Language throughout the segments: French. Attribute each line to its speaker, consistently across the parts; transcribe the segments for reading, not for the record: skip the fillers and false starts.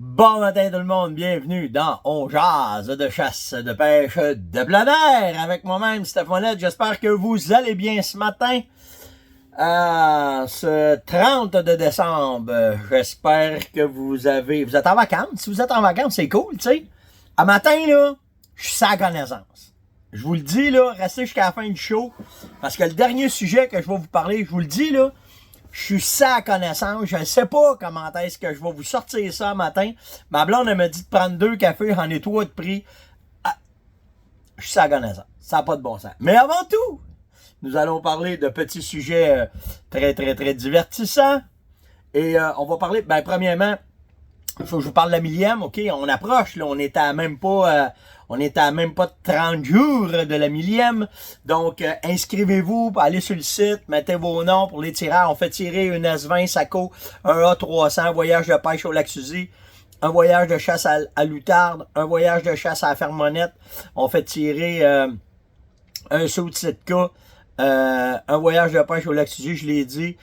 Speaker 1: Bon matin tout le monde, bienvenue dans On jase de chasse, de pêche, de plein air avec moi-même Stephanette. J'espère que vous allez bien ce matin, ce 30 de décembre. J'espère que vous êtes en vacances. Si vous êtes en vacances, c'est cool, tu sais. À matin, là, je suis sans connaissance. Je vous le dis, là, restez jusqu'à la fin du show, parce que le dernier sujet que je vais vous parler, je vous le dis, là, je suis sans connaissance. Je ne sais pas comment est-ce que je vais vous sortir ça matin. Ma blonde, elle m'a dit de prendre 2 cafés, j'en ai 3 de prix. Ah, je suis sans connaissance. Ça n'a pas de bon sens. Mais avant tout, nous allons parler de petits sujets très divertissants. Et on va parler, premièrement, il faut que je vous parle de la millième, ok? On approche, là, on est à même pas 30 jours de la millième. Donc, inscrivez-vous, allez sur le site, mettez vos noms pour les tireurs. On fait tirer une S20 Saco, un A300, voyage de pêche au lac Suzy, un voyage de chasse à l'outarde, un voyage de chasse à la Fermonnette. On fait tirer un saut de Sitka, un voyage de pêche au lac Suzy, je l'ai dit.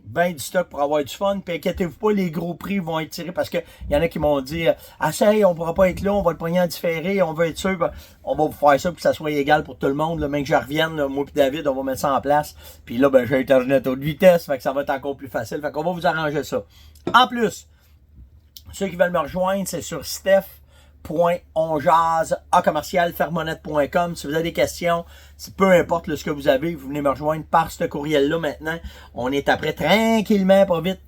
Speaker 1: Ben du stock pour avoir du fun. Puis inquiétez-vous pas, les gros prix vont être tirés parce que il y en a qui m'ont dit essaye, on pourra pas être là, on va le prendre en différé, on va être sûr, on va vous faire ça pour que ça soit égal pour tout le monde. Là, même que je revienne, là, moi et David, on va mettre ça en place. Puis là, j'ai Internet haute vitesse, fait que ça va être encore plus facile. Fait qu'on va vous arranger ça. En plus, ceux qui veulent me rejoindre, c'est sur steph.onjase@fermonnette.com. Si vous avez des questions, peu importe ce que vous avez, vous venez me rejoindre par ce courriel-là maintenant. On est après tranquillement, pas vite,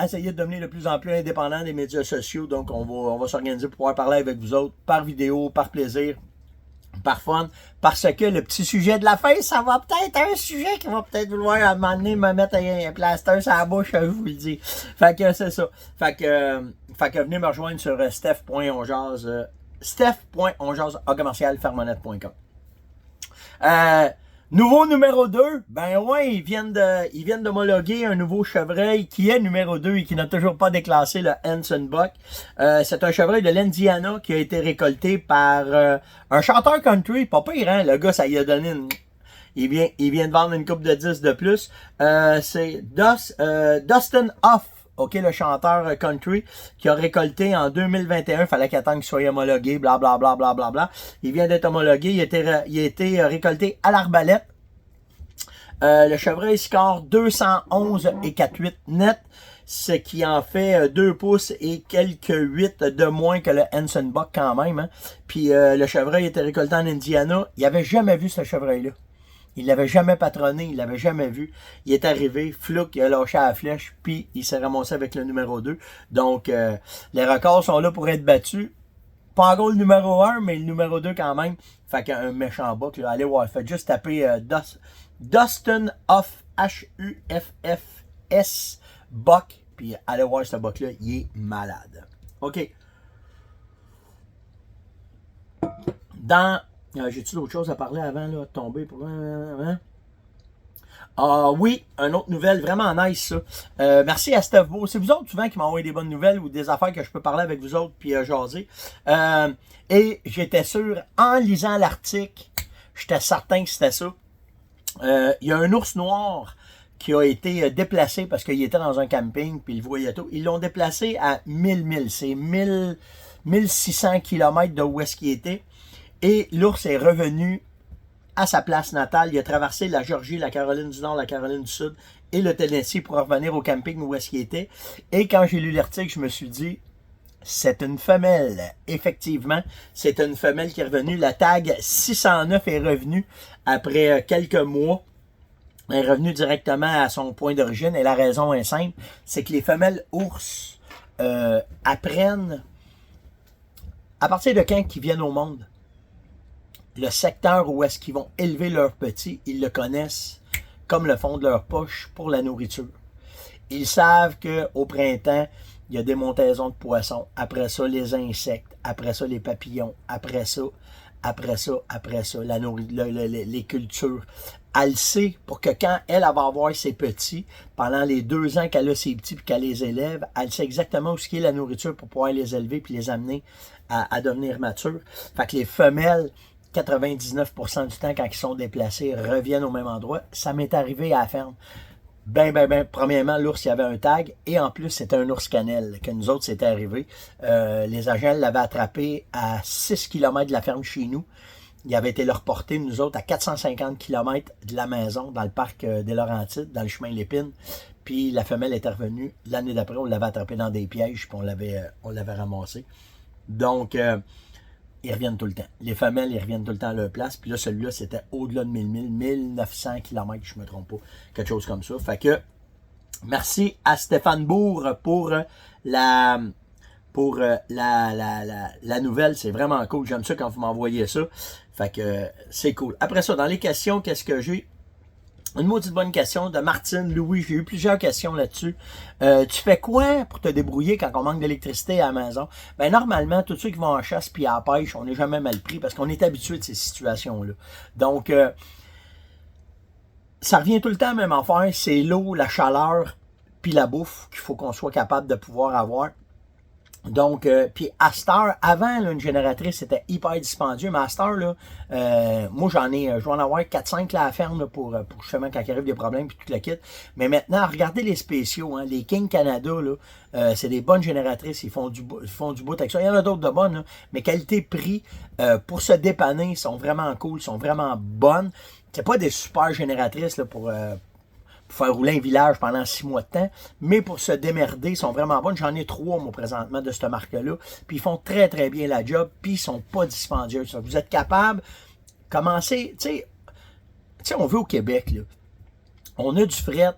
Speaker 1: essayer de devenir de plus en plus indépendant des médias sociaux. Donc, on va s'organiser pour pouvoir parler avec vous autres par vidéo, par plaisir, par fun, parce que le petit sujet de la fin, ça va peut-être un sujet qui va peut-être vouloir à un moment donné me mettre un plaster sur la bouche, je vous le dis. Fait que c'est ça. Fait que venez me rejoindre sur steph.onjase@fermonnette.com. Nouveau numéro 2, ben ouais, ils viennent d'homologuer un nouveau chevreuil qui est numéro 2 et qui n'a toujours pas déclassé le Hanson Buck. C'est un chevreuil de l'Indiana qui a été récolté par un chanteur country, pas pire, hein? Le gars, ça lui a donné une... Il vient de vendre une coupe de 10 de plus. C'est Dustin Hoff, ok, le chanteur country, qui a récolté en 2021, fallait qu'il attende qu'il soit homologué, blablabla. Bla, bla, bla, bla. Il vient d'être homologué, il a été récolté à l'arbalète. Le chevreuil score 211 et 4,8 net, ce qui en fait 2 pouces et quelques 8 de moins que le Hanson Buck quand même. Hein. Puis le chevreuil était récolté en Indiana. Il n'avait jamais vu ce chevreuil-là. Il l'avait jamais patronné, il l'avait jamais vu. Il est arrivé, flouc, il a lâché à la flèche, puis il s'est ramassé avec le numéro 2. Donc, les records sont là pour être battus. Pas encore le numéro 1, mais le numéro 2 quand même. Fait qu'un méchant buck, là. Allez voir, faites juste taper Dustin Hoff, Huffs, Buck, puis allez voir ce buck-là, il est malade. OK. J'ai-tu d'autres choses à parler avant, là, de tomber pour... Ah oui, une autre nouvelle, vraiment nice, ça. Merci à Steph Beau. C'est vous autres souvent qui m'envoient des bonnes nouvelles ou des affaires que je peux parler avec vous autres puis jaser. Et j'étais sûr, en lisant l'article, j'étais certain que c'était ça. Il y a un ours noir qui a été déplacé parce qu'il était dans un camping puis il voyait tout. Ils l'ont déplacé à 1000 milles. C'est 1600 km de où est-ce qu'il était. Et l'ours est revenu à sa place natale. Il a traversé la Géorgie, la Caroline du Nord, la Caroline du Sud et le Tennessee pour revenir au camping où est-ce qu'il était. Et quand j'ai lu l'article, je me suis dit, c'est une femelle. Effectivement, c'est une femelle qui est revenue. La tag 609 est revenue après quelques mois. Elle est revenue directement à son point d'origine. Et la raison est simple, c'est que les femelles ours apprennent, à partir de quand ils viennent au monde, le secteur où est-ce qu'ils vont élever leurs petits, ils le connaissent comme le fond de leur poche pour la nourriture. Ils savent qu'au printemps, il y a des montaisons de poissons. Après ça, les insectes. Après ça, les papillons. Après ça, les cultures. Elle sait pour que quand elle va avoir ses petits, pendant les 2 ans qu'elle a ses petits et qu'elle les élève, elle sait exactement où est la nourriture pour pouvoir les élever puis les amener à devenir matures. Fait que les femelles, 99% du temps, quand ils sont déplacés, reviennent au même endroit. Ça m'est arrivé à la ferme. Premièrement, l'ours, il y avait un tag, et en plus, c'était un ours cannelle, que nous autres, c'était arrivé. Les agents l'avaient attrapé à 6 km de la ferme chez nous. Il avait été le reporté, nous autres, à 450 km de la maison, dans le parc des Laurentides, dans le chemin Lépine. Puis la femelle était revenue. L'année d'après, on l'avait attrapé dans des pièges, puis on l'avait ramassé. Donc, ils reviennent tout le temps. Les femelles, ils reviennent tout le temps à leur place. Puis là, celui-là, c'était au-delà de 1900 km, je ne me trompe pas. Quelque chose comme ça. Fait que, merci à Stéphane Bourg pour la nouvelle. C'est vraiment cool. J'aime ça quand vous m'envoyez ça. Fait que, c'est cool. Après ça, dans les questions, qu'est-ce que j'ai? Une maudite bonne question de Martine Louis. J'ai eu plusieurs questions là-dessus. Tu fais quoi pour te débrouiller quand on manque d'électricité à la maison? Ben normalement, tous ceux qui vont en chasse puis à la pêche, on n'est jamais mal pris parce qu'on est habitué de ces situations-là. Donc, ça revient tout le temps à la même affaire. C'est l'eau, la chaleur puis la bouffe qu'il faut qu'on soit capable de pouvoir avoir. Donc, puis à cette heure, avant, là, une génératrice, c'était hyper dispendieux, mais à cette heure, là, moi, je vais en avoir 4-5 là à la ferme là, pour justement quand il arrive des problèmes puis tout le kit. Mais maintenant, regardez les spéciaux, hein, les King Canada, là, c'est des bonnes génératrices, ils font du bout avec ça. Il y en a d'autres de bonnes, là, mais qualité-prix, pour se dépanner, sont vraiment cool, sont vraiment bonnes. C'est pas des super génératrices là, pour faire rouler un village pendant 6 mois de temps, mais pour se démerder, ils sont vraiment bonnes. J'en ai 3, moi, présentement, de cette marque-là, puis ils font très, très bien la job, puis ils sont pas dispendieux. Vous êtes capable, commencer, tu sais, on veut au Québec, là, on a du fret,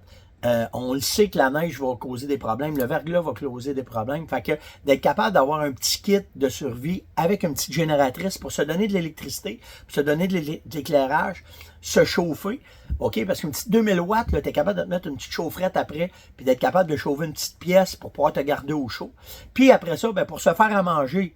Speaker 1: on le sait que la neige va causer des problèmes, le verglas va causer des problèmes, fait que d'être capable d'avoir un petit kit de survie avec une petite génératrice pour se donner de l'électricité, pour se donner de l'éclairage, se chauffer, OK? Parce qu'une petite 2000 watts, tu es capable de te mettre une petite chaufferette après, puis d'être capable de chauffer une petite pièce pour pouvoir te garder au chaud. Puis après ça, ben, pour se faire à manger,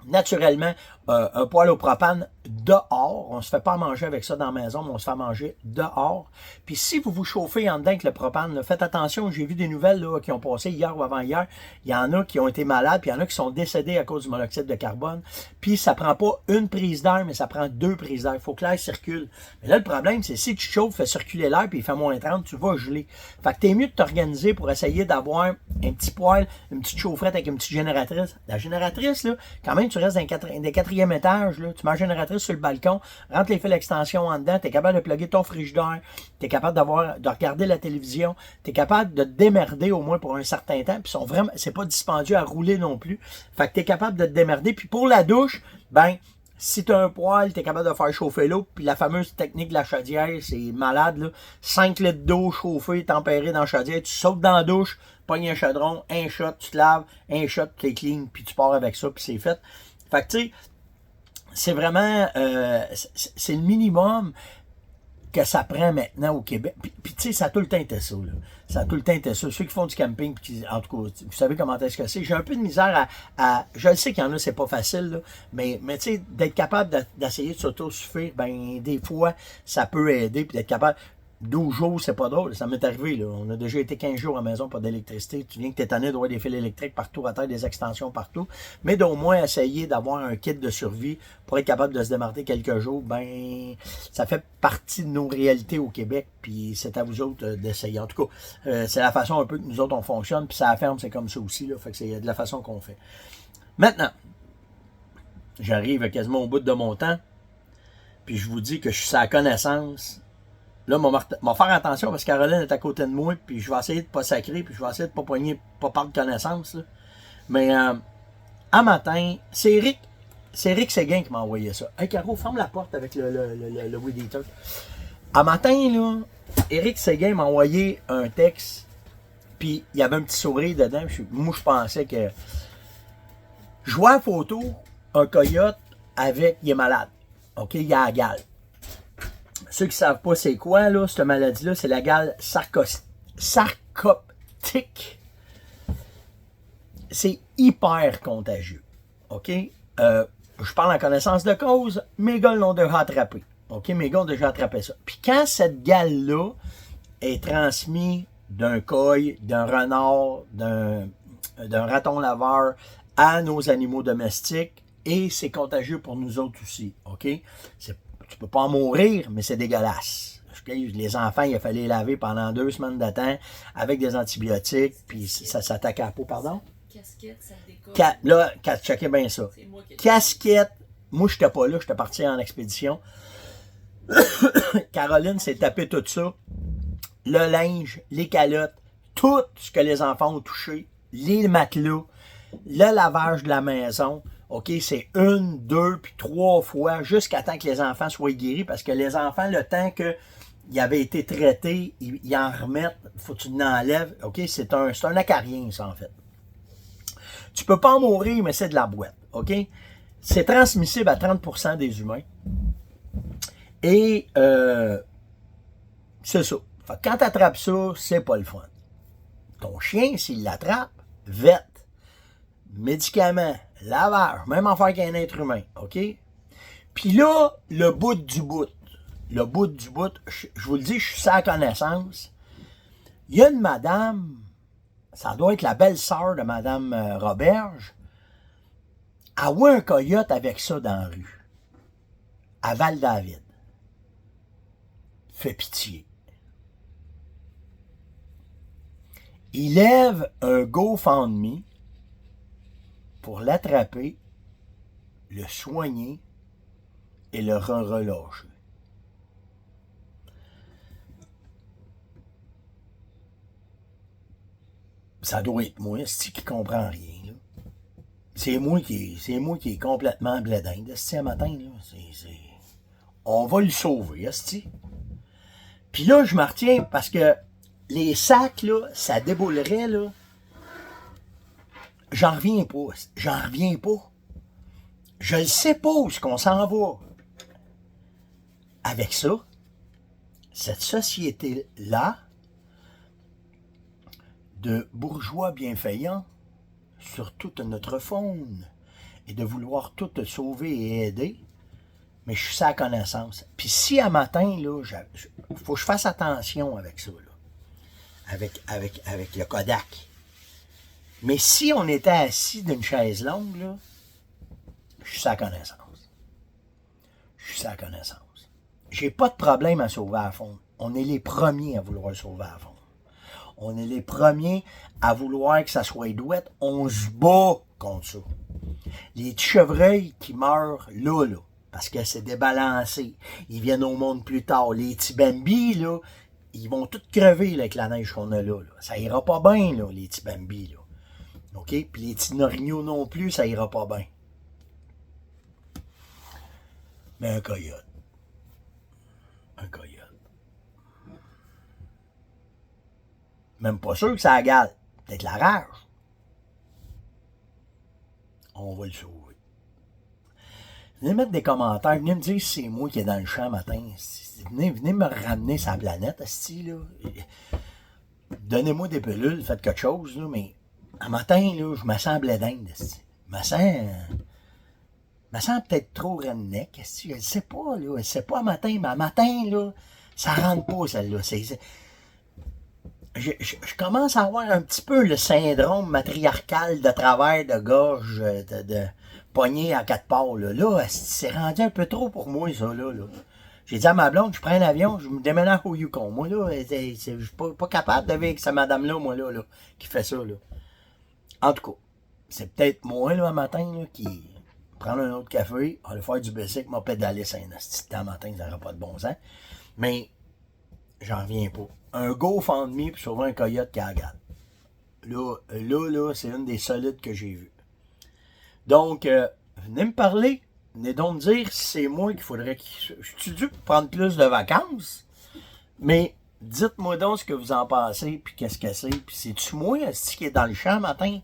Speaker 1: naturellement, un poêle au propane dehors. On ne se fait pas manger avec ça dans la maison, mais on se fait manger dehors. Puis si vous vous chauffez en dedans avec le propane, là, faites attention, j'ai vu des nouvelles là, qui ont passé hier ou avant-hier. Il y en a qui ont été malades, puis il y en a qui sont décédés à cause du monoxyde de carbone. Puis ça prend pas une prise d'air, mais ça prend 2 prises d'air. Il faut que l'air circule. Mais là, le problème, c'est si tu chauffes, fais circuler l'air, puis il fait moins 30, tu vas geler. Fait que t'es mieux de t'organiser pour essayer d'avoir un petit poêle, une petite chaufferette avec une petite génératrice. La génératrice, là, quand même, tu restes dans des 4e étage, là, tu mets la génératrice sur le balcon, rentre les fils d'extension en dedans, tu es capable de plugger ton frigidaire, tu es capable de regarder la télévision, tu es capable de te démerder au moins pour un certain temps, puis c'est pas dispendieux à rouler non plus. Fait que tu es capable de te démerder. Puis pour la douche, ben, si tu as un poêle, tu es capable de faire chauffer l'eau, puis la fameuse technique de la chaudière, c'est malade, là. 5 litres d'eau chauffée, tempérée dans la chaudière, tu sautes dans la douche, pognes un chaudron, un shot, tu te laves, un shot, tu es clean, puis tu pars avec ça, puis c'est fait. Fait que tu sais, c'est vraiment, c'est le minimum que ça prend maintenant au Québec. Puis tu sais, ça a tout le temps été ça, là. Ça a tout le temps été ça. Ceux qui font du camping, en tout cas, vous savez comment est-ce que c'est. J'ai un peu de misère je le sais qu'il y en a, c'est pas facile, là, mais tu sais, d'être capable d'essayer de s'autosuffire, ben, des fois, ça peut aider, puis d'être capable. 12 jours, c'est pas drôle. Ça m'est arrivé, là. On a déjà été 15 jours à la maison, pas d'électricité. Tu viens que t'es tanné d'avoir des fils électriques partout à terre, des extensions partout. Mais d'au moins essayer d'avoir un kit de survie pour être capable de se démarrer quelques jours, ben, ça fait partie de nos réalités au Québec. Puis c'est à vous autres d'essayer. En tout cas, c'est la façon un peu que nous autres on fonctionne. Puis ça la ferme, c'est comme ça aussi, là. Fait que c'est de la façon qu'on fait. Maintenant, j'arrive quasiment au bout de mon temps. Puis je vous dis que je suis sa connaissance. Là, m'a faire attention parce que Caroline est à côté de moi, puis je vais essayer de pas sacrer, puis je vais essayer de pas poigner, pas perdre connaissance. Là. Mais un matin, c'est Eric Séguin qui m'a envoyé ça. Hey Caro, ferme la porte avec le weed eater. Un matin, là, Eric Séguin m'a envoyé un texte, puis il y avait un petit sourire dedans. Moi, je pensais que. Je vois la photo, un coyote avec. Il est malade. OK, il a la gale. Ceux qui ne savent pas c'est quoi, là, cette maladie-là, c'est la gale sarcoptique. C'est hyper contagieux. OK? Je parle en connaissance de cause. Mes gars l'ont déjà attrapé. OK? Mes gars ont déjà attrapé ça. Puis quand cette gale-là est transmise d'un coy, d'un renard, d'un raton laveur à nos animaux domestiques, et c'est contagieux pour nous autres aussi. OK? Tu peux pas en mourir, mais c'est dégueulasse. m'excuse. Les enfants, il a fallu les laver pendant 2 semaines de temps avec des antibiotiques, puis ça s'attaque à la peau, pardon?
Speaker 2: Casquette, ça décolle.
Speaker 1: Là, checkez bien ça. Casquette, moi, j'étais pas là, j'étais parti en expédition. Caroline s'est tapé tout ça. Le linge, les calottes, tout ce que les enfants ont touché, les matelas, le lavage de la maison. OK, c'est 1, 2, puis 3 fois jusqu'à temps que les enfants soient guéris, parce que les enfants, le temps qu'ils avaient été traités, ils en remettent, faut que tu l'enlèves. OK, c'est un acarien, ça, en fait. Tu peux pas en mourir, mais c'est de la boîte. OK? C'est transmissible à 30% des humains. Et c'est ça. Fait que quand tu attrapes ça, c'est pas le fun. Ton chien, s'il l'attrape, vête, médicaments, lavage, même affaire qu'un être humain, OK? Puis là, le bout du bout, je vous le dis, je suis sans connaissance. Il y a une madame, ça doit être la belle-sœur de madame Roberge, elle voit un coyote avec ça dans la rue, à Val-David. Fait pitié. Il lève un GoFundMe pour l'attraper, le soigner et le relâcher. Ça doit être moi, c'est qui comprend rien. Là. C'est moi qui est complètement blédin. Ce matin, là, on va le sauver, esti. Puis là, je me retiens parce que les sacs, là, ça déboulerait, là. J'en reviens pas. Je ne sais pas où est-ce qu'on s'en va. Avec ça, cette société-là, de bourgeois bienfaillants sur toute notre faune, et de vouloir tout sauver et aider, mais je suis sans connaissance. Puis si à matin, là, il faut que je fasse attention avec ça, là, avec le Kodak. Mais si on était assis d'une chaise longue, là, je suis sans connaissance. J'ai pas de problème à sauver à fond. On est les premiers à vouloir sauver à fond. On est les premiers à vouloir que ça soit douette. On se bat contre ça. Les petits chevreuils qui meurent là, parce que c'est débalancé. Ils viennent au monde plus tard. Les petits bambis, là, ils vont tous crever là, avec la neige qu'on a là. Ça ira pas bien, là, les petits bambis, là. OK? Puis les petits norignaux non plus, ça ira pas bien. Mais un coyote. Même pas sûr que ça égale. Peut-être la rage. On va le sauver. Venez mettre des commentaires. Venez me dire si c'est moi qui est dans le champ matin. Venez me ramener sa planète, là. Donnez-moi des pilules, faites quelque chose, là, mais un matin, là, je me sens blédinde. Je me sens peut-être trop redneck. Je ne sais pas, là. Je sais pas un matin, mais un matin, là, ça rentre pas, celle-là. Je commence à avoir un petit peu le syndrome matriarcal de travers de gorge, de poignée à 4 parts. Là, c'est rendu un peu trop pour moi, ça, là. J'ai dit à ma blonde, je prends un avion, je me déménage au Yukon. Moi, là, je suis pas capable de vivre avec cette madame-là, moi, là, qui fait ça, là. En tout cas, c'est peut-être moi, là, un matin, là, qui prend un autre café, aller faire du bicycle, m'a pédalé Saint-Nasty. Matin, ça n'aura pas de bon sens. Mais, j'en reviens pas. Un GoFundMe pour sauver un coyote qui regarde. Là, c'est une des solides que j'ai vues. Donc, venez me parler. Venez donc me dire si c'est moi qu'il faudrait que je suis dû pour prendre plus de vacances. Mais dites-moi donc ce que vous en pensez, puis qu'est-ce que c'est. Puis c'est-tu moi, est-ce qui est dans le champ matin?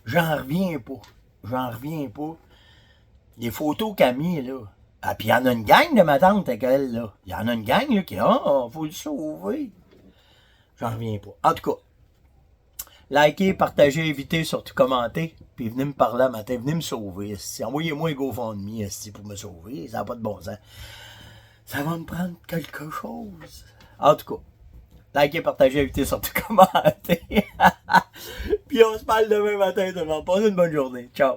Speaker 1: J'en reviens pas. Les photos qu'elle a mis, là. Ah, puis il y en a une gang de ma tante avec elle, là. Il y en a une gang, là, qui, faut le sauver. J'en reviens pas. En tout cas, likez, partagez, évitez, surtout commentez. Puis venez me parler matin, venez me sauver. Envoyez-moi un GoFundMe pour me sauver. Ça n'a pas de bon sens. Ça va me prendre quelque chose. En tout cas, likez, partagez, évitez, surtout commentez. Puis on se parle demain matin, tout le monde. Passez une bonne journée. Ciao.